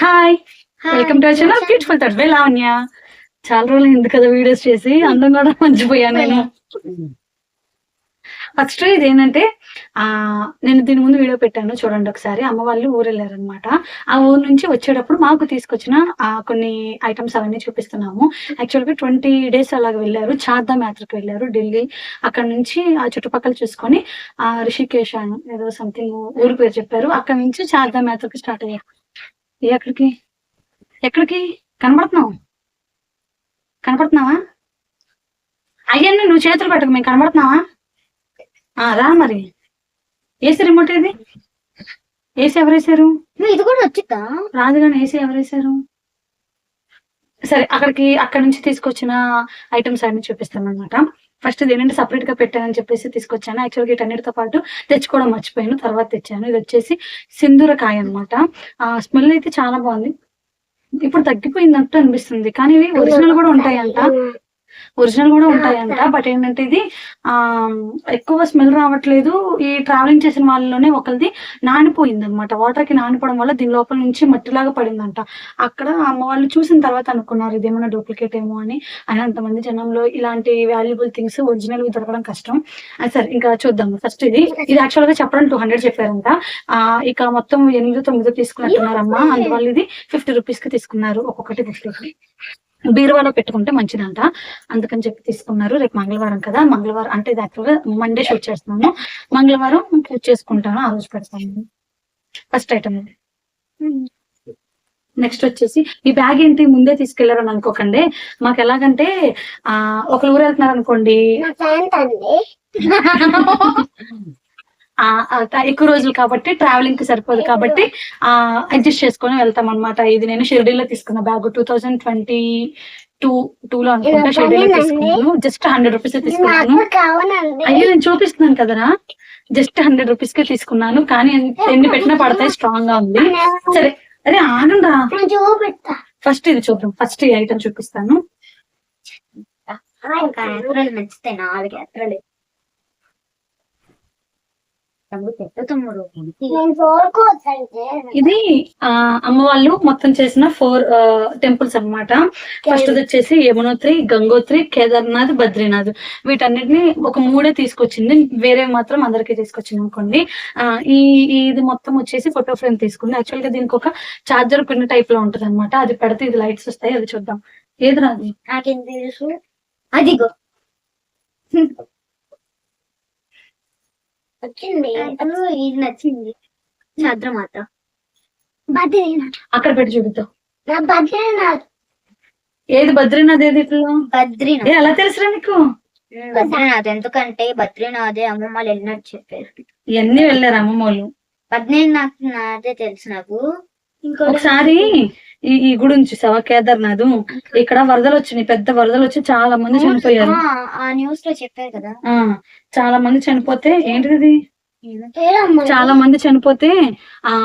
Hi welcome to our channel beautiful thoughts by Lavanya. చాలా రోజులు అయింది కదా వీడియోస్ చేసి, అందం కూడా మర్చిపోయాను నేను. ఫస్ట్ ఇది ఏంటంటే నేను దీని ముందు వీడియో పెట్టాను చూడండి ఒకసారి. అమ్మ వాళ్ళు ఊరు వెళ్ళారనమాట. ఆ ఊరు నుంచి వచ్చేటప్పుడు మాకు తీసుకొచ్చిన కొన్ని ఐటమ్స్ అవన్నీ చూపిస్తున్నాము. యాక్చువల్గా 20 days అలాగ వెళ్ళారు. చార్ధామ్ యాత్రకు వెళ్ళారు ఢిల్లీ. అక్కడ నుంచి ఆ చుట్టుపక్కల చూసుకొని రిషికేష్ ఏదో సంథింగ్ ఊరు పేరు చెప్పారు. అక్కడ నుంచి చార్ధామ్ యాత్రకు స్టార్ట్ అయ్యారు. ఎక్కడికి ఎక్కడికి కనపడుతున్నావా? అయ్యన్ని నువ్వు చేతులు పెట్టకు, మేము కనబడుతున్నావా? రా మరి. ఏసీ రిమోట్ ఏది? ఏసీ ఎవరేసారు? ఇది కూడా వచ్చిద్దా? రాదు కానీ ఏసీ ఎవరేసారు? సరే, అక్కడ నుంచి తీసుకొచ్చిన ఐటమ్స్ అన్ని చూపిస్తాను అనమాట. ఫస్ట్ ఇది ఏంటంటే సపరేట్ గా పెట్టానని చెప్పేసి తీసుకొచ్చాను. యాక్చువల్గా వీటన్నిటితో పాటు తెచ్చుకోవడం మర్చిపోయాను, తర్వాత తెచ్చాను. ఇది వచ్చేసి సింధూరకాయ అనమాట. స్మెల్ అయితే చాలా బాగుంది. ఇప్పుడు తగ్గిపోయిందంటూ అనిపిస్తుంది, కానీ ఇవి ఒరిజినల్ కూడా ఉంటాయంట. బట్ ఏంటంటే ఇది ఎక్కువ స్మెల్ రావట్లేదు. ఈ ట్రావెలింగ్ చేసిన వాళ్ళలోనే ఒకరిది నానిపోయింది అనమాట. వాటర్ కి నానిపోవడం వల్ల దీని లోపల నుంచి మట్టిలాగా పడిందంట. అక్కడ అమ్మ వాళ్ళు చూసిన తర్వాత అనుకున్నారు ఇదేమన్నా డూప్లికేట్ ఏమో అని. అయినా అంతమంది జనంలో ఇలాంటి వాల్యుబుల్ థింగ్స్ ఒరిజినల్ దొరకడం కష్టం. సరే, ఇంకా చూద్దాం. ఫస్ట్ ఇది యాక్చువల్ గా చెప్పడం 200 చెప్పారంట. ఇక మొత్తం 8-9 తీసుకున్నట్టున్నారమ్మ. అందువల్ల ఇది 50 rupees కి తీసుకున్నారు. ఒక్కొక్కటి 50. బీరువాలో పెట్టుకుంటే మంచిదంట, అందుకని చెప్పి తీసుకున్నారు. రేపు మంగళవారం కదా, మంగళవారం అంటే ఇది యాక్చువల్గా మండే షూట్ చేస్తున్నాను. మంగళవారం పూజ చేసుకుంటాను, ఆ రోజు పెడతాను. ఫస్ట్ ఐటమ్ ఇది. నెక్స్ట్ వచ్చేసి ఈ బ్యాగ్ ఏంటి ముందే తీసుకెళ్లారని అనుకోకండి. మాకు ఎలాగంటే ఒకరు ఊరు వెళ్తున్నారు అనుకోండి, ఎక్కువ రోజులు కాబట్టి ట్రావెలింగ్ కి సరిపోదు కాబట్టి అడ్జస్ట్ చేసుకొని వెళ్తాం అనమాట. ఇది నేను షిర్డీలో తీసుకున్న బ్యాగ్ 2022లో అనుకుంటా షిర్డీలో తీసుకున్నాను. జస్ట్ 100 rupees తీసుకున్నాను. అయ్యో నేను చూపిస్తున్నాను కదరా, జస్ట్ 100 rupees కే తీసుకున్నాను. కానీ ఎన్ని పెట్టినా పడతాయి, స్ట్రాంగ్ గా ఉంది. సరే, అరే ఆగండా, ఫస్ట్ ఇది చూద్దాం. ఫస్ట్ ఈ ఐటమ్ చూపిస్తాను. ఇది అమ్మ వాళ్ళు మొత్తం చేసిన 4 temples అన్నమాట. ఫస్ట్ వచ్చేసి యమునోత్రి, గంగోత్రి, కేదార్నాథ్, బద్రీనాథ్. వీటన్నిటిని ఒక 3 తీసుకొచ్చింది, వేరే మాత్రం అందరికి తీసుకొచ్చింది అనుకోండి. ఇది మొత్తం వచ్చేసి ఫోటో ఫ్రేమ్ తీసుకుంది. యాక్చువల్ గా దీనికి ఒక చార్జర్ పిన్ టైప్ లో ఉంటది అనమాట. అది పెడితే ఇది లైట్స్ వస్తాయి. అది చూద్దాం. ఏది రాదు, అదిగో వచ్చింది. ఇది నచ్చింది. చంద్రమాత అక్కడ పెట్టి చూపిద్దాం. బద్రీనాథ్. ఏది బద్రీనాథ్? ఏది బద్రీనాథ్ ఎలా తెలుసురా నీకు? బద్రీనాథ్ ఎందుకంటే బద్రీనాథే అమ్మమ్మ వాళ్ళు వెళ్ళినట్టు చెప్పారు. ఇవన్నీ వెళ్ళారు అమ్మమ్మ వాళ్ళు. బద్రీనాథ్ నాదే తెలుసు నాకు. ఒకసారి ఈ గుడి చూసావా, కేదార్నాథ్, ఇక్కడ వరదలు వచ్చినాయి, పెద్ద వరదలు వచ్చి చాలా మంది చనిపోయారు. ఆ న్యూస్ లో చెప్పారు కదా. చాలా మంది చనిపోతే ఏంటిది, చాలా మంది చనిపోతే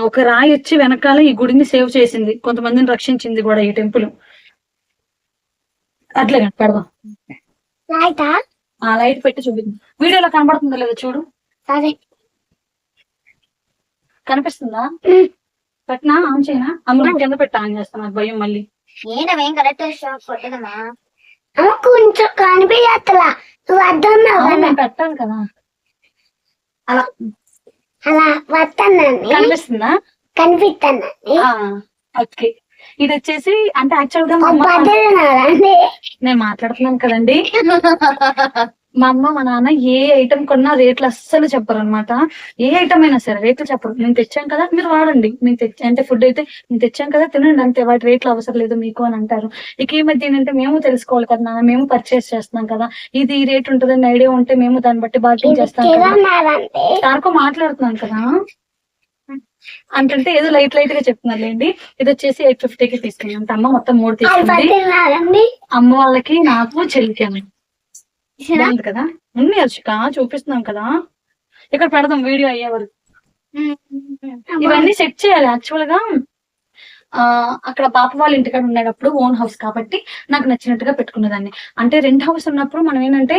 ఒక రాయి వచ్చి వెనకాల ఈ గుడిని సేవ్ చేసింది, కొంతమందిని రక్షించింది కూడా ఈ టెంపుల్. అట్లే పెడదాం. లైట్ పెట్టి చూపిద్దాం. వీడియోలో కనబడుతుందో లేదో చూడు. కనిపిస్తుందా? పెట్టినా ఆన్ చేయనా? అమ్మ కింద పెట్టి ఆన్ చేస్తాను, నాకు భయం. మళ్ళీ కొంచెం కనిపించట్లా, పెట్టాను కదా. అలా వస్తానండి. కనిపిస్తుందా? కనిపిస్తాను. ఓకే, ఇది వచ్చేసి అంటే యాక్చువల్ గా నేను మాట్లాడుతున్నాను కదండి. మా అమ్మ మా నాన్న ఏ ఐటమ్ కొన్నా రేట్లు అస్సలు చెప్పరు అనమాట. ఏ ఐటమ్ అయినా సరే రేట్లు చెప్పరు. మేము తెచ్చాం కదా మీరు వాడండి, మేము అంటే ఫుడ్ అయితే మేము తెచ్చాం కదా తినండి అంతే, వాటి రేట్లు అవసరం లేదు మీకు అని అంటారు. ఇక ఈ మధ్య ఏంటంటే మేము తెలుసుకోవాలి కదా నాన్న, మేము పర్చేస్ చేస్తున్నాం కదా, ఇది ఈ రేట్ ఉంటుందని ఐడియా ఉంటే మేము దాన్ని బట్టి బార్గెన్ చేస్తాం కదా. దానికో మాట్లాడుతున్నాను కదా అంటే ఏదో లైట్ గా చెప్తున్నారులేండి. ఇది వచ్చేసి 850కి తీసుకున్నాం. అంటే అమ్మ మొత్తం 3 తీసుకుంది. అమ్మ వాళ్ళకి, నాకు, చెల్లికి బాగుంది కదా. ఉంది అర్షిక, చూపిస్తున్నాం కదా. ఇక్కడ పెడదాం వీడియో అయ్యే వరకు. ఇవన్నీ సెట్ చేయాలి. యాక్చువల్ గా అక్కడ పాప వాళ్ళ ఇంటికాడ ఉండేటప్పుడు ఓన్ హౌస్ కాబట్టి నాకు నచ్చినట్టుగా పెట్టుకునేదాన్ని. అంటే రెంట్ హౌస్ ఉన్నప్పుడు మనం ఏంటంటే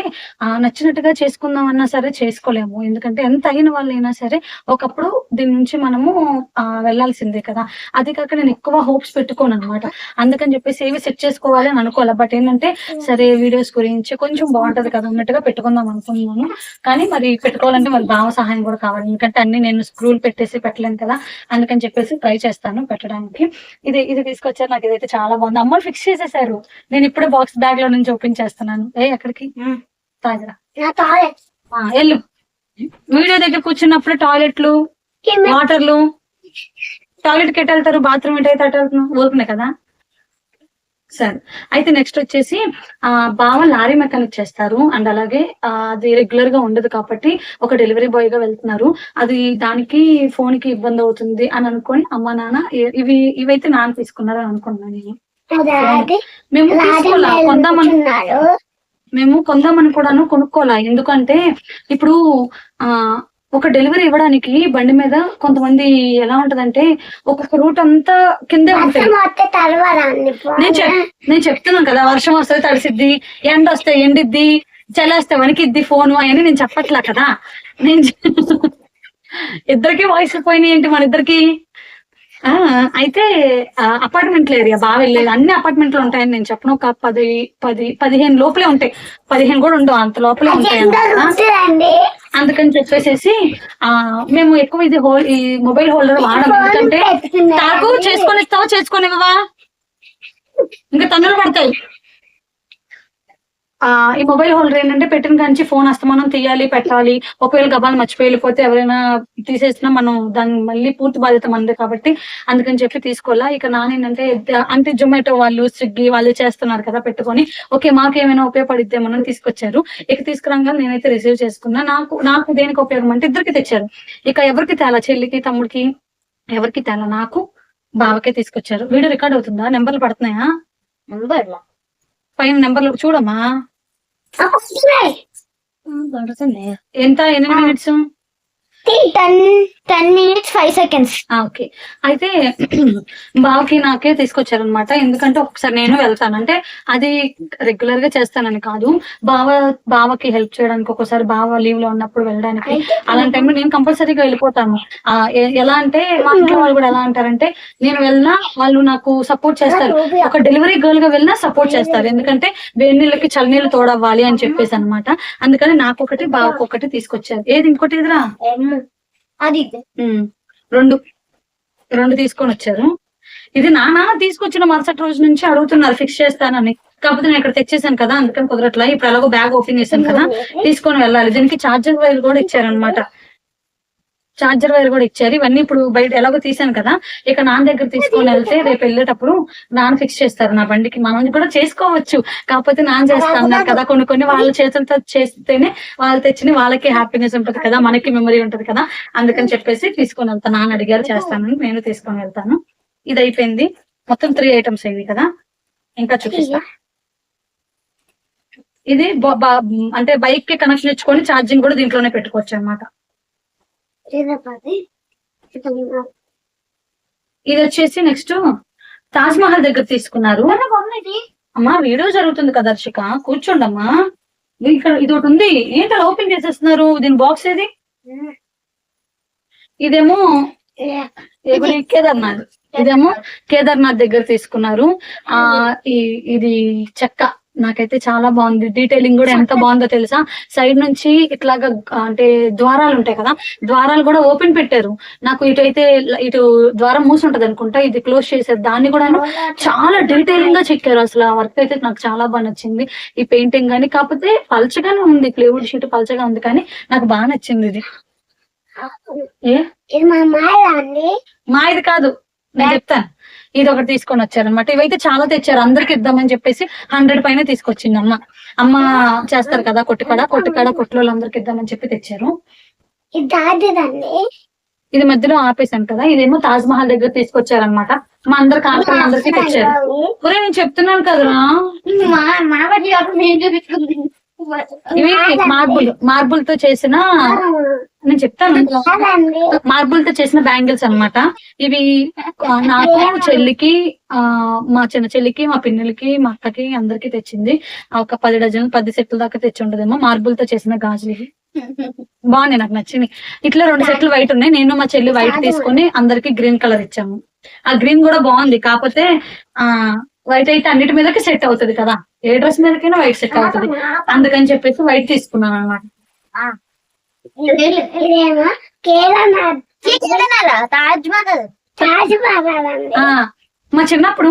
నచ్చినట్టుగా చేసుకుందాం అన్నా సరే చేసుకోలేము. ఎందుకంటే ఎంత అయిన వాళ్ళైనా సరే ఒకప్పుడు దీని నుంచి మనము వెళ్ళాల్సిందే కదా! అది కాక నేను ఎక్కువ హోప్స్ పెట్టుకోననమాట. అందుకని చెప్పేసి ఏవి సెట్ చేసుకోవాలి అని అనుకోలే. బట్ ఏంటంటే సరే వీడియోస్ గురించి కొంచెం బాగుంటది కదా అన్నట్టుగా పెట్టుకుందాం అనుకున్నాను. కానీ మరి పెట్టుకోవాలంటే మరి బావ సహాయం కూడా కావాలి. ఎందుకంటే అన్ని నేను స్క్రూలు పెట్టేసి పెట్టలేను కదా! అందుకని చెప్పేసి ట్రై చేస్తాను పెట్టడానికి. ఇది తీసుకొచ్చారు. నాకు ఇదైతే చాలా బాగుంది. అమ్మలు ఫిక్స్ చేసేసారు. నేను ఇప్పుడే బాక్స్ బ్యాగ్ లో నుంచి ఓపెన్ చేస్తున్నాను. ఎక్కడికి తాగరా ఎల్లు. వీడియో దగ్గర కూర్చున్నప్పుడు టాయిలెట్లు వాటర్లు టాయిలెట్ కి ఎటు వెళ్తారు, బాత్రూమ్ ఎటు అయితే అటు వెళ్తున్నావు, ఊరుకునే కదా. సరే అయితే నెక్స్ట్ వచ్చేసి బావ లారీ మెకానిక్ చేస్తారు. అండ్ అలాగే అది రెగ్యులర్ గా ఉండదు కాబట్టి ఒక డెలివరీ బాయ్ గా వెళ్తున్నారు. అది దానికి ఫోన్ కి ఇబ్బంది అవుతుంది అని అనుకొని అమ్మ నాన్న ఇవైతే నాన్న తీసుకున్నారు అని అనుకున్నాను నేను. మేము తీసుకోవాలా మేము కొందామని కూడాను కొనుక్కోవాలా. ఎందుకంటే ఇప్పుడు ఒక డెలివరీ ఇవ్వడానికి బండి మీద కొంతమంది ఎలా ఉంటదంటే ఒక్కొక్క రూట్ అంతా కిందే ఉంటుంది. నేను చెప్తున్నాను కదా, వర్షం వస్తే తడిసిద్ది, ఎండ వస్తే ఎండిద్ది, చలి వస్తే వణికిద్ది ఫోను అవన్నీ నేను చెప్పట్లా కదా. నేను ఇద్దరికి వాయిస్ పోయినాయి ఏంటి మన ఇద్దరికి. అయితే అపార్ట్మెంట్ల ఏరియా బాగా వెళ్ళేది. అన్ని అపార్ట్మెంట్లు ఉంటాయని నేను చెప్పను. ఒక 10-15 లోపలే ఉంటాయి. 15 కూడా ఉండవు, అంత లోపలే ఉంటాయి అన్నమాట. అందుకని చెప్పేసి మేము ఎక్కువ ఈ మొబైల్ హోల్డర్ వాడము. ఎందుకంటే తాకు చేసుకొని ఇస్తావా చేసుకొనివ్వవా, ఇంకా తన్నులు పడతాయి. ఈ మొబైల్ హోల్డర్ ఏంటంటే పెట్టిన కాంచి ఫోన్ అస్తమానం తీయాలి పెట్టాలి. ఒకవేళ గబాలు మర్చిపోయి వెళ్ళిపోతే ఎవరైనా తీసేసినా మనం దాన్ని మళ్ళీ పూర్తి బాధ్యత మనదే కాబట్టి అందుకని చెప్పి తీసుకోవాలా. ఇక నానేంటంటే అంటే జొమాటో వాళ్ళు స్విగ్గీ వాళ్ళు చేస్తున్నారు కదా పెట్టుకొని, ఓకే మాకేమైనా ఉపయోగపడిద్దేమని తీసుకొచ్చారు. ఇక తీసుకురాగా నేనైతే రిసీవ్ చేసుకున్నా. నాకు దేనికి ఉపయోగం అంటే ఇద్దరికి తెచ్చారు. ఇక ఎవరికి తేలా, చెల్లికి తమ్ముడికి ఎవరికి తేలా, నాకు బావకే తీసుకొచ్చారు. వీడియో రికార్డ్ అవుతుందా, నెంబర్లు పడుతున్నాయా, పైన నెంబర్లు చూడమ్మా. ఎంత, ఎన్ని మినిట్స్? 10 minutes 5 seconds. ఓకే. అయితే బావకి నాకే తీసుకొచ్చారనమాట. ఎందుకంటే ఒకసారి నేను వెళ్తాను, అంటే అది రెగ్యులర్ గా చేస్తానని కాదు, బావకి హెల్ప్ చేయడానికి, ఒక్కోసారి బావ లీవ్ లో ఉన్నప్పుడు వెళ్ళడానికి. అలాంటి టైంలో నేను కంపల్సరీగా వెళ్ళిపోతాను. ఎలా అంటే మా ఇంట్లో వాళ్ళు కూడా ఎలా అంటారంటే నేను వెళ్ళినా వాళ్ళు నాకు సపోర్ట్ చేస్తారు. ఒక డెలివరీ గర్ల్ గా వెళ్ళినా సపోర్ట్ చేస్తారు. ఎందుకంటే వేడి నీళ్ళకి చల్ల నీళ్ళు తోడవ్వాలి అని చెప్పేసి అనమాట. అందుకని నాకొకటి బావకొకటి తీసుకొచ్చారు. ఏది ఇంకోటి ఎదురా అది 2 తీసుకొని వచ్చారు. ఇది నాన్న తీసుకొచ్చిన మరుసటి రోజు నుంచి అడుగుతున్నారు ఫిక్స్ చేస్తానని. కాకపోతే నేను ఇక్కడ తెచ్చేసాను కదా అందుకని కుదరట్లా. ఇప్పుడు ఎలాగో బ్యాగ్ ఓపెన్ చేశాను కదా తీసుకొని వెళ్ళాలి. దీనికి ఛార్జర్ వైర్ కూడా ఇచ్చారనమాట. ఛార్జర్ వైర్ కూడా ఇచ్చారు. ఇవన్నీ ఇప్పుడు బయట ఎలాగో తీసాను కదా, ఇక నాన్న దగ్గర తీసుకొని వెళ్తే రేపు వెళ్ళేటప్పుడు నాన్న ఫిక్స్ చేస్తారు నా బండికి. మనం కూడా చేసుకోవచ్చు, కాకపోతే నాన్న చేస్తా అన్నారు కదా. కొన్ని వాళ్ళ చేతులతో చేస్తేనే వాళ్ళు తెచ్చిన వాళ్ళకి హ్యాపీనెస్ ఉంటది కదా, మనకి మెమరీ ఉంటది కదా. అందుకని చెప్పేసి తీసుకొని వెళ్తాను. నాన్న అడిగారు చేస్తానని నేను తీసుకొని వెళ్తాను. ఇది అయిపోయింది. మొత్తం 3 ఐటమ్స్ అయింది కదా, ఇంకా చూపిస్తా. ఇది అంటే బైక్ కి కనెక్షన్ ఇచ్చుకొని ఛార్జింగ్ కూడా దీంట్లోనే పెట్టుకోవచ్చు అనమాట. ఇది వచ్చేసి నెక్స్ట్ తాజ్ మహల్ దగ్గర తీసుకున్నారు. అమ్మా వీడియో జరుగుతుంది కదా దర్శిక, కూర్చోండమ్మా. ఇక్కడ ఇది ఒకటి ఉంది ఏంటో ఓపెన్ చేసేస్తున్నారు. దీని బాక్స్ ఏది? ఇదేమో కేదార్నాథ్. ఇదేమో కేదార్నాథ్ దగ్గర తీసుకున్నారు. ఇది చెక్క నాకైతే చాలా బాగుంది. డీటెయిలింగ్ కూడా ఎంత బాగుందో తెలుసా. సైడ్ నుంచి ఇట్లాగా అంటే ద్వారాలు ఉంటాయి కదా, ద్వారాలు కూడా ఓపెన్ పెట్టారు. నాకు ఇటు ద్వారం మూసి ఉంటది అనుకుంటా, ఇది క్లోజ్ చేశారు. దాన్ని కూడా చాలా డీటెయిలింగ్ గా చెక్కారు. అసలు ఆ వర్క్ అయితే నాకు చాలా బాగా నచ్చింది. ఈ పెయింటింగ్ గానీ, కాకపోతే పల్చగానే ఉంది, ప్లేవుడ్ షీట్ పల్చగా ఉంది, కానీ నాకు బాగా నచ్చింది ఇది. మాది కాదు, నేను చెప్తాను. ఇది ఒకటి తీసుకొని వచ్చారనమాట. ఇవైతే చాలా తెచ్చారు, అందరికి ఇద్దామని చెప్పేసి 100 పైన తీసుకొచ్చింది అమ్మ చేస్తారు కదా కొట్టుకాడ కొట్లో అందరికి ఇద్దామని చెప్పి తెచ్చారు. ఇది మధ్యలో ఆపేసాను కదా. ఇదేమో తాజ్ మహల్ దగ్గర తీసుకొచ్చారనమాట. మా అందరికి తెచ్చారు. నేను చెప్తున్నాను కదరా, ఇవి మార్బుల్ తో చేసిన, నేను చెప్తాను, మార్బుల్ తో చేసిన బ్యాంగిల్స్ అన్నమాట. ఇవి నాకు, చెల్లికి, మా చిన్న చెల్లికి, మా పిన్నులకి, మా అక్కకి అందరికి తెచ్చింది. ఒక 10 డజన్లు 10 సెట్ల దాకా తెచ్చి ఉంటదేమో. మార్బుల్ తో చేసిన గాజులు ఇవి బాగున్నాయి, నాకు నచ్చింది. ఇట్లా 2 సెట్లు వైట్ ఉన్నాయి. నేను మా చెల్లి వైట్ తీసుకొని అందరికి గ్రీన్ కలర్ ఇచ్చాము. ఆ గ్రీన్ కూడా బాగుంది, కాకపోతే వైట్ అయితే అన్నిటి మీదకి సెట్ అవుతుంది కదా, ఏ డ్రెస్ మీదకైనా వైట్ సెట్ అవుతుంది, అందుకని చెప్పేసి వైట్ తీసుకున్నాను అనమాట. మా చిన్నప్పుడు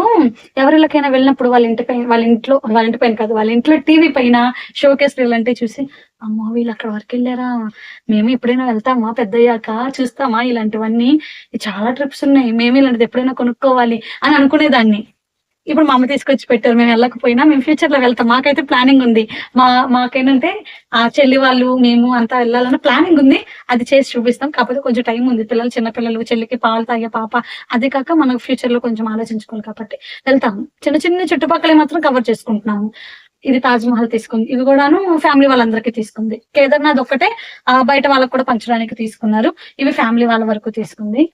ఎవరికైనా వెళ్ళినప్పుడు వాళ్ళ ఇంటి పైన కాదు, వాళ్ళ ఇంట్లో టీవీ పైన షోకేస్ అంటే చూసి, అమ్మో వీళ్ళు అక్కడ వరకు వెళ్ళారా, మేము ఎప్పుడైనా వెళ్తామా పెద్దయ్యాక చూస్తామా, ఇలాంటివన్నీ చాలా ట్రిప్స్ ఉన్నాయి, మేము ఇలాంటిది ఎప్పుడైనా కొనుక్కోవాలి అని అనుకునేదాన్ని. ఇప్పుడు మా అమ్మ తీసుకొచ్చి పెట్టారు, మేము వెళ్ళకపోయినా మేము ఫ్యూచర్ లో వెళ్తాం, మాకైతే ప్లానింగ్ ఉంది. మాకేంటంటే ఆ చెల్లి వాళ్ళు మేము అంతా వెళ్ళాలని ప్లానింగ్ ఉంది, అది చేసి చూపిస్తాం. కాకపోతే కొంచెం టైం ఉంది, పిల్లలు చిన్నపిల్లలు, చెల్లికి పాలు తాగే పాప, అదే కాక మనకు ఫ్యూచర్ లో కొంచెం ఆలోచించుకోవాలి కాబట్టి వెళ్తాము. చిన్న చిన్న చుట్టుపక్కల మాత్రం కవర్ చేసుకుంటున్నాము. ఇది తాజ్ మహల్ తీసుకుంది, ఇవి కూడాను ఫ్యామిలీ వాళ్ళందరికీ తీసుకుంది. కేదార్నాథ్ ఒక్కటే బయట వాళ్ళకు కూడా పంచడానికి తీసుకున్నారు, ఇవి ఫ్యామిలీ వాళ్ళ వరకు తీసుకుంది.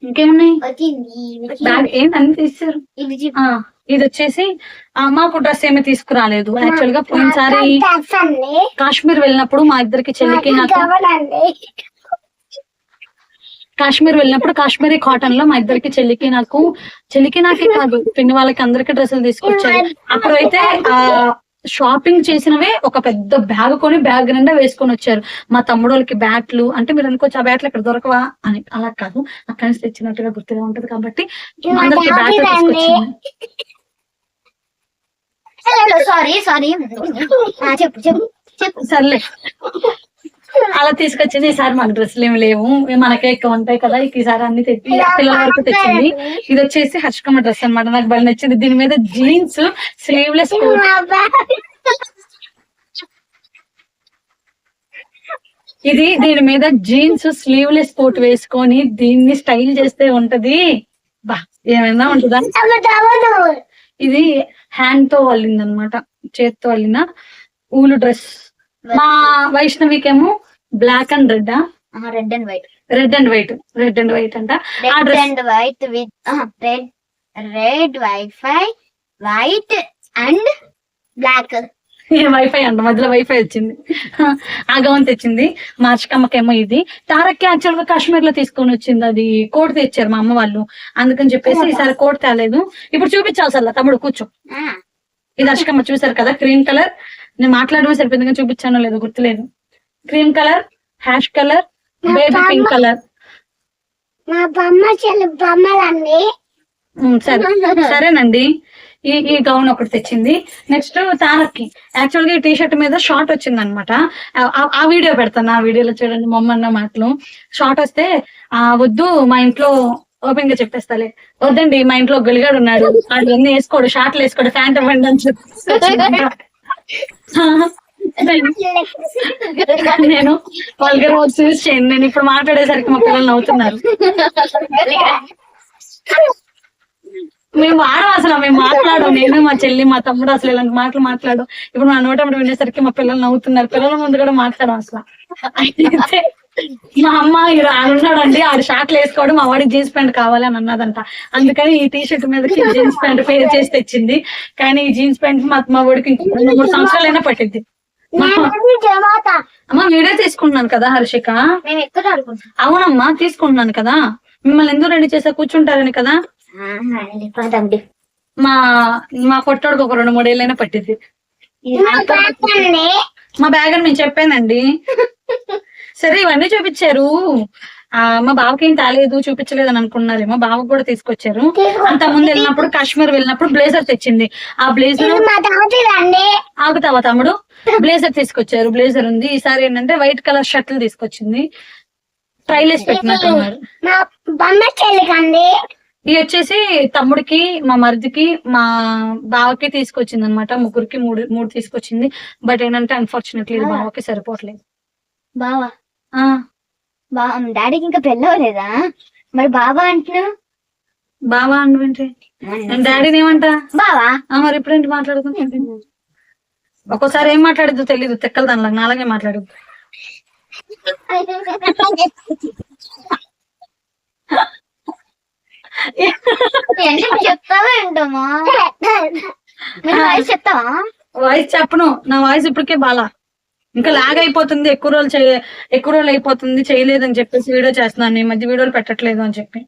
ఇంకేమున్నాయి బ్యాగ్ ఏంటన్ని తీసారు. ఇది వచ్చేసి మాకు డ్రెస్ ఏమీ తీసుకురాలేదు. యాక్చువల్ గా పోయినసారి కాశ్మీర్ వెళ్ళినప్పుడు మా ఇద్దరికి చెల్లికి నాకు కాశ్మీరీ కాటన్ లో మా ఇద్దరికి చెల్లికి నాకే కాదు పిన్ని వాళ్ళకి అందరికి డ్రెస్సులు తీసుకొచ్చారు. అప్పుడైతే షాపింగ్ చేసినవే ఒక పెద్ద బ్యాగ్ కొని బ్యాగ్ నిండా వేసుకొని వచ్చారు. మా తమ్ముడు వాళ్ళకి బ్యాట్లు అంటే మీరు అనుకోవచ్చు, ఆ బ్యాట్లు ఇక్కడ దొరకవా అని, అలా కాదు అక్కడి నుంచి తెచ్చినట్టుగా గుర్తుగా ఉంటది కాబట్టి అందరికి బ్యాట్లు తీసుకొచ్చాను. సర్లే అలా తీసుకొచ్చింది. ఈసారి మాకు డ్రెస్సులు ఏమి లేవు, మనకే ఎక్కువ ఉంటాయి కదా, ఈసారి అన్ని తెచ్చి పిల్లల వరకు తెచ్చింది. ఇది వచ్చేసి హర్షకమ్మ డ్రెస్ అనమాట, నాకు బాగా నచ్చింది. దీని మీద జీన్స్ స్లీవ్లెస్ దీని మీద జీన్స్ స్లీవ్లెస్ కోట్ వేసుకొని దీన్ని స్టైల్ చేస్తే ఉంటది, బా ఏమైనా ఉంటుందా. ఇది హ్యాండ్ తో అల్లింది అనమాట, చేత్తో అల్లిన ఊలు డ్రెస్. మా వైష్ణవికేమో black and red red and white అంట. వైట్ అండ్ బ్లాక్ వైఫై అంట, మధ్యలో వైఫై వచ్చింది. ఆ గౌన్ తెచ్చింది. మార్చికమ్మకేమో ఇది. తారక్కి యాక్చువల్ గా కాశ్మీర్ లో తీసుకొని వచ్చింది, అది కోట్ తెచ్చారు మా అమ్మ వాళ్ళు, అందుకని చెప్పేసి ఈసారి కోట్ తేలేదు. ఇప్పుడు చూపించాల్సల్లా తమ్ముడు కూర్చో. ఇది హర్షకమ్మ చూసారు కదా, క్రీమ్ కలర్. నేను మాట్లాడమే సరిపోయింది కానీ చూపించానో లేదో గుర్తులేదు. Cream colour, ash colour, baby pink colour. సరేనండి. ఈ గౌన్ ఒకటి తెచ్చింది. నెక్స్ట్ తారక్కి యాక్చువల్ గా ఈ టీషర్ట్ మీద షార్ట్ వచ్చింది అనమాట. ఆ వీడియో పెడతాను, ఆ వీడియోలో చూడండి మొమ్మన్న మాటలు. షార్ట్ వస్తే వద్దు మా ఇంట్లో ఓపెన్ గా చెప్పేస్తాలే, వద్దండి మా ఇంట్లో గొలిగాడు ఉన్నాడు, అన్ని వేసుకోడు, షార్ట్లు వేసుకోడు, ఫ్యాంట్ ఇవ్వండి అని చెప్పి నేను వల్గర్ వర్డ్స్ యూజ్ చేయండి. నేను ఇప్పుడు మాట్లాడేసరికి మా పిల్లలు నవ్వుతున్నారు. మేము వాడం అసలు, మేము మాట్లాడడం, నేను మా చెల్లి మా తమ్ముడు అసలు ఇలాంటి మాటలు మాట్లాడు. ఇప్పుడు మా నోటమ్మడి వినేసరికి మా పిల్లలు నవ్వుతున్నారు. పిల్లల ముందు కూడా మాట్లాడడం అసలు. అయితే మా అమ్మ ఉన్నాడండి, ఆడు షార్ట్లు వేసుకోవడం, మా వాడికి జీన్స్ ప్యాంట్ కావాలి అని అన్నదంట. అందుకని ఈ టీ షర్ట్ మీదకి జీన్స్ ప్యాంట్ పేరు చేసి తెచ్చింది. కానీ ఈ జీన్స్ ప్యాంట్ మా వాడికి 3 సంవత్సరాలైనా పట్టింది. అమ్మ వీడియో తీసుకుంటున్నాను కదా హర్షిక. అవునమ్మా తీసుకుంటున్నాను కదా, మిమ్మల్ని ఎందుకు రెడీ చేసా కూర్చుంటారని కదా. మా కొట్టోడికి ఒక 2-3 ఏళ్ళైనా పట్టింది. మా బ్యాగ్ అని మేము చెప్పానండి. సరే ఇవన్నీ చూపించారు. మా బావకి ఏం తాలేదు, చూపించలేదు అని అనుకున్నారేమో, బావకు కూడా తీసుకొచ్చారు. అంత ముందు వెళ్ళినప్పుడు కాశ్మీర్ వెళ్ళినప్పుడు బ్లేజర్ తెచ్చింది. ఆ బ్లేజర్ ఆగుతావా తమ్ముడు, బ్లేజర్ తీసుకొచ్చారు. బ్లేజర్ ఉంది. ఈసారి ఏంటంటే వైట్ కలర్ షర్ట్లు తీసుకొచ్చింది, ట్రైలేసి పెట్టినట్టున్నారు. ఇది వచ్చేసి తమ్ముడికి, మా మరిదికి, మా బావకి తీసుకొచ్చింది అనమాట. ముగ్గురికి మూడు తీసుకొచ్చింది. బట్ ఏంటంటే అన్ఫార్చునేట్లీ ఇది బావకి సరిపోవట్లేదు. బావా డాడీకి ఇంకా పెళ్ళవలేదా మరి బావా అంటున్నావు? బావా అంటే డాడీని ఏమంటా బావా. మరి ఇప్పుడేంటి మాట్లాడుతున్నా? ఒక్కోసారి ఏం మాట్లాడద్దు తెలీదు, తెక్కలు దానిలా నాలాగే మాట్లాడద్దు. ఏంటి చెప్తావా ఏంటమ్మా? మీరు వాయిస్ చెప్తావా? వాయిస్ చెప్పను, నా వాయిస్ ఇప్పటికే బాలా, ఇంకా లాగ్ అయిపోతుంది, ఎక్కువ రోజులు అయిపోతుంది చేయలేదని చెప్పేసి వీడియో చేస్తున్నాను. ఈ మధ్య వీడియోలు పెట్టట్లేదు అని చెప్పి.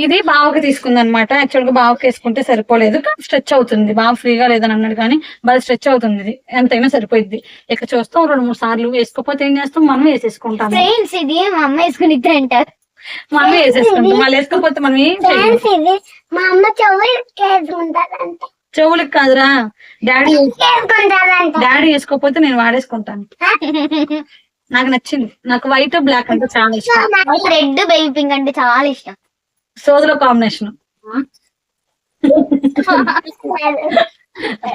ఇది బావకి తీసుకుంది అనమాట. యాక్చువల్ గా బావకి వేసుకుంటే సరిపోలేదు, కానీ స్ట్రెచ్ అవుతుంది. బావ ఫ్రీగా లేదని అన్నాడు కానీ బాగా స్ట్రెచ్ అవుతుంది. ఇది ఎంతైనా సరిపోయింది. ఇక చూస్తాం 2-3 సార్లు, వేసుకోకపోతే ఏం చేస్తాం, మనం వేసేసుకుంటాం. ఫ్రెండ్స్ ఇది మా అమ్మ వేసుకుని అంటారు, మనం వేసేసుకుంటాం. మళ్ళీ వేసుకోకపోతే మనం ఏం చేయాలి. మా అమ్మ చెవులు చెవులకు కాదురా, డాడీ వేసుకోకపోతే నేను వాడేసుకుంటాను. నాకు నచ్చింది, నాకు వైట్ బ్లాక్ అంటే చాలా ఇష్టం. రెడ్ బేబీ పింక్ అంటే చాలా ఇష్టం. సోదర కాంబినేషన్.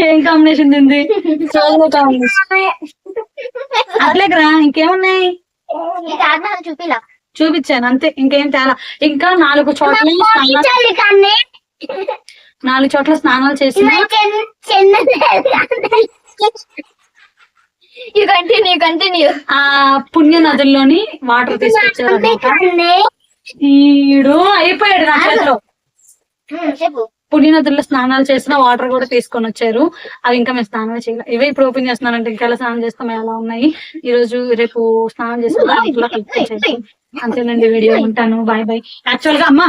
ఏం కాంబినేషన్ ఉంది? సోదర కాంబినేషన్. అట్లేకరా ఇంకేమున్నాయి చూపిలా చూపించాను అంతే, ఇంకేం తేలా. ఇంకా 4 చోట్ల స్నానాలు చేసిన. కంటిన్యూ. ఆ పుణ్య నదుల్లోని వాటర్ తీసుకొచ్చారు. ఈడు అయిపోయాడు నా చేతిలో. చెప్పు. పుణ్య నదుల్లో స్నానాలు చేసిన వాటర్ కూడా తీసుకొని వచ్చారు. అవి ఇంకా మేము స్నానాలు చేయాలి. ఇవే ఇప్పుడు ఓపెన్ చేస్తున్నానంటే ఇంకా ఎలా స్నానం చేస్తాం, ఎలా ఉన్నాయి. ఈ రోజు రేపు స్నానం చేస్తాం. అంతేనండి, వీడియో ఉంటాను. Bye bye. యాక్చువల్ గా అమ్మా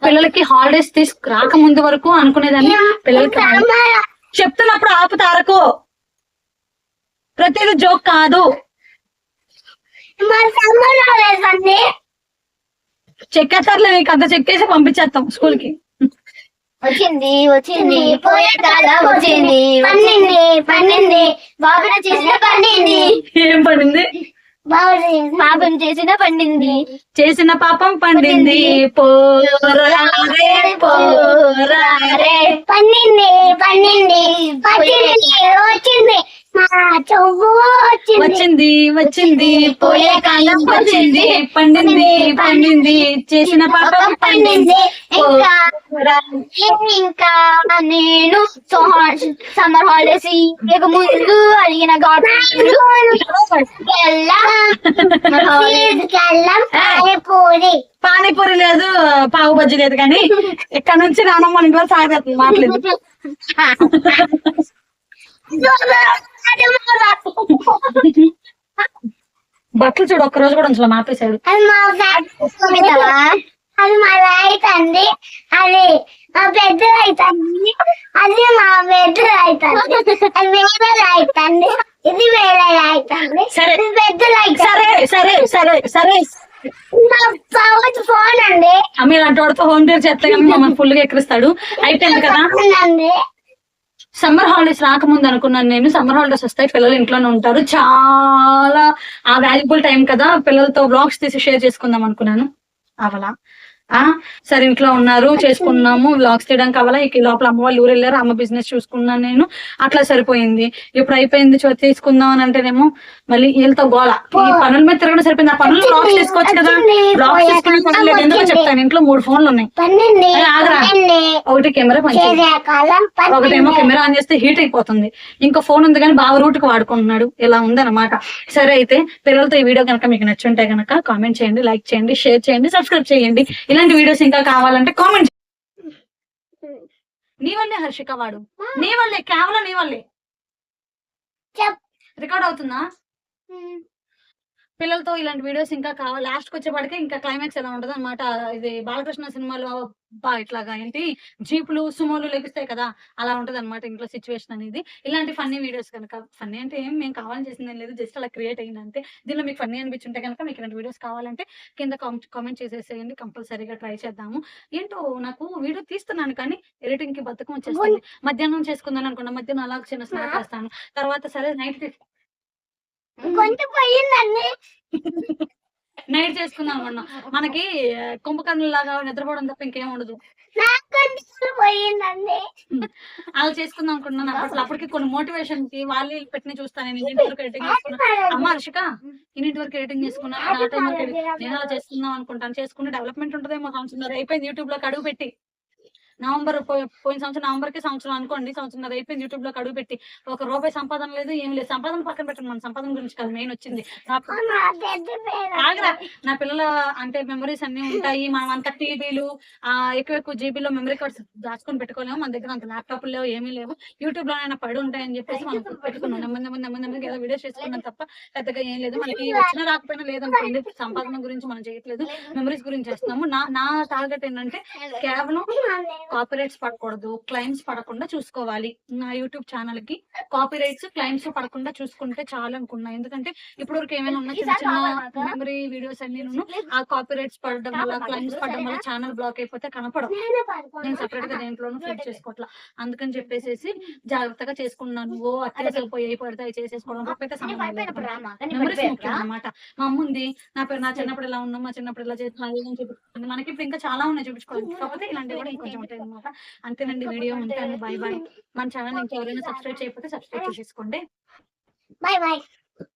పిల్లలకి హాలిడేస్ రాక ముందు వరకు అనుకునేదాన్ని, పిల్లలకి చెప్తున్నప్పుడు ఆపుతారకో, ప్రతిదీ జోక్ కాదు. చెక్కేస్తారులే, నీకు అంత చెక్కేసి పంపించేస్తాం స్కూల్ కి. వచ్చింది పోయే కాలం వచ్చింది, పండింది బాగా చేసిన పండింది. ఏం పండింది? పాపం చేసిన పండింది, చేసిన పాపం పండింది. పోరారే పోరారే. పండింది వచ్చింది, వచ్చింది పోయే కాలం వచ్చింది. పండింది చేసిన పాపం పండింది. ఇంకా నేను సమ్మర్ హాలిడేస్ ఇక ముందు అడిగిన పానీపూరి లేదు, పావు బజ్జీ లేదు, కానీ ఇక్కడ నుంచి నానమ్మ ఇంటి వరకు సాగేస్తుంది మాట్లేదు. బట్టలు చూడు, ఒక్క రోజు కూడా ఉంచలే, మాపేశాడు. అది మా రైట్ అండి, అది మా పెద్ద రైట్ అండి, అది మా పెద్ద రైట్ అండి, అది వేరే రైట్ అండి, ఇది వేరే రైట్ అండి. సరే పెద్ద రైట్. సరే ఫోన్ అండి. మీరు అంటే వాడితో హోమ్ టూర్ చేస్తే కానీ మమ్మల్ని ఫుల్ గా ఎక్కిరిస్తాడు. అయిపోయింది కదా. సమ్మర్ హాలిడేస్ రాకముందు అనుకున్నాను నేను, సమ్మర్ హాలిడేస్ వస్తాయి, పిల్లలు ఇంట్లోనే ఉంటారు, చాలా వాల్యుబుల్ టైం కదా, పిల్లలతో వ్లాగ్స్ తీసి షేర్ చేసుకుందాం అనుకున్నాను. అవలా సరే ఇంట్లో ఉన్నారు, చేసుకున్నాము, వ్లాగ్స్ తీయడానికి అవ్వాలా. ఇక లోపల అమ్మ వాళ్ళు ఊరు వెళ్ళారు, అమ్మ బిజినెస్ చూసుకున్నాను నేను, అట్లా సరిపోయింది. ఇప్పుడు అయిపోయింది తీసుకుందాం అని అంటేనేమో మళ్ళీ వీళ్ళతో గోళ. ఈ పనుల మీద తిరగడం సరిపోయింది. ఆ పనులు వ్లాగ్స్ తీసుకోవచ్చు కదా, వ్లాగ్స్ తీసుకునే పనులు లేదు. ఎందుకో చెప్తాను, ఇంట్లో 3 ఫోన్లు ఉన్నాయి. ఆగరా, ఒకటి కెమెరా పనిచేయదు, ఒకటేమో కెమెరా ఆన్ చేస్తే హీట్ అయిపోతుంది, ఇంకో ఫోన్ ఉంది కానీ బాగా రూట్ కి వాడుకుంటున్నాడు. ఇలా ఉందన్నమాట. సరే అయితే పిల్లలతో ఈ వీడియో కనుక మీకు నచ్చుంటే కనుక కామెంట్ చేయండి, లైక్ చేయండి, షేర్ చేయండి, సబ్స్క్రైబ్ చేయండి. ఇలాంటి వీడియోస్ ఇంకా కావాలంటే కామెంట్. నీ వల్లే హర్షిక, వాడు నీ వల్లే, కేవలం నీ వల్లే. రికార్డ్ అవుతుందా? పిల్లలతో ఇలాంటి వీడియోస్ ఇంకా కావాలి. లాస్ట్ కి వచ్చేప్పటికే ఇంకా క్లైమాక్స్ ఎలా ఉంటది అనమాట. ఇది బాలకృష్ణ సినిమాలో ఇట్లాగా ఏంటి జీపులు సుమోలు లెగుస్తాయి కదా, అలా ఉంటది అనమాట ఇంట్లో సిచ్యువేషన్ అనేది. ఇలాంటి ఫన్నీ వీడియోస్ కనుక, ఫన్నీ అంటే ఏం మేము కావాలని చేసింది లేదు, జస్ట్ అలా క్రియేట్ అయింది అంతే. దీనిలో మీకు ఫన్నీ అనిపించుంటే కనుక, మీకు ఇలాంటి వీడియోస్ కావాలంటే కింద కామెంట్ చేసేసేయండి, కంపల్సరీగా ట్రై చేద్దాము. ఏంటో నాకు వీడియో తీస్తున్నాను కానీ ఎడిటింగ్ కి బద్ధకం వచ్చేస్తుంది. మధ్యాహ్నం చేసుకుందాను అనుకున్నా, మధ్యాహ్నం అలా చిన్న స్నాప్ చేస్తాను, తర్వాత సరే నైట్ చేసుకుందాం అనుకున్నాం. మనకి కుంభకర్ణుల లాగా నిద్రపోవడం తప్ప ఇంకేం ఉండదు. అలా చేసుకుందాం అనుకున్నాను. అప్పటికి కొన్ని మోటివేషన్ కి వాళ్ళు పెట్టిన చూస్తాను. నేను ఇంటి వరకు ఎడిటింగ్ చేసుకున్నా. అమ్మ హర్షిక ఇంటి వరకు ఎడిటింగ్ చేసుకున్నాను, ఆ టైం వరకు నేను అలా చేసుకుందాం అనుకుంటాను. చేసుకుంటే డెవలప్మెంట్ ఉంటుందేమో సంవత్సరం అయిపోయింది యూట్యూబ్ లోకి అడుగు పెట్టి. నవంబర్ పోయిన సంవత్సరం నవంబర్కి సంవత్సరం అనుకోండి, సంవత్సరం అయిపోయింది యూట్యూబ్ లోకి అడుగు పెట్టి. ₹1 సంపాదన లేదు, ఏం లేదు. సంపాదన పక్కన పెట్టండి, మన సంపాదన గురించి కాదు మెయిన్ వచ్చింది. ఆగరా, నా పిల్లల అంటే మెమరీస్ అన్ని ఉంటాయి. మనం అంత టీవీలు ఎక్కువ జీబీలో మెమరీ కార్డ్స్ దాచుకొని పెట్టుకోలేము. మన దగ్గర అంత ల్యాప్టాప్ లేవు, ఏమీ లేవు. యూట్యూబ్ లోనైనా పడి ఉంటాయని చెప్పేసి మనం పెట్టుకున్నాం. నెమ్మది ఏదో వీడియోస్ చేసుకున్నాం తప్ప పెద్దగా ఏం లేదు. మనకి వచ్చినా రాకపోయినా లేదనుకోండి, సంపాదన గురించి మనం చేయట్లేదు, మెమరీస్ గురించి చేస్తున్నాము. నా టార్గెట్ ఏంటంటే కేవలం కాపీరైట్స్ పడకూడదు, క్లైమ్స్ పడకుండా చూసుకోవాలి. నా యూట్యూబ్ ఛానల్ కి కాపీరైట్స్ క్లైమ్స్ పడకుండా చూసుకుంటే చాలా అనుకున్నా. ఎందుకంటే ఇప్పుడు వరకు ఏమైనా ఉన్న చిన్న చిన్న మెమరీ వీడియోస్ అన్ని ఆ కాపీరైట్స్ పడడం వల్ల, క్లైమ్స్ పడడం వల్ల ఛానల్ బ్లాక్ అయిపోతే కనపడవు. నేను సెపరేట్ గా దేంట్లోనూ ఫిట్ చేసుకోవట్లా. అందుకని చెప్పేసి జాగ్రత్తగా చేసుకున్నాను. అత్యవసరం పోయి పడితే అవి చేసేసుకోవడం అయితే మెమరీస్ ముఖ్యం అనమాట. మా అమ్మ ఉంది, నా చిన్నప్పుడు ఎలా ఉన్నాం, మా చిన్నప్పుడు ఎలా చేస్తున్నాను చూపించుకుంది. మనకి ఇప్పుడు ఇంకా చాలా ఉన్నాయి చూపించుకోవాలి. కాకపోతే ఇలాంటివి కూడా ఇంకొంచెం ఉంటాయి అనమాట. అంతేనండి, వీడియో ఉంటాను. Bye bye. మన ఛానల్ ఇంకెవరైనా సబ్స్క్రైబ్ చేయకపోతే సబ్స్క్రైబ్ చేసేసుకోండి. Bye bye.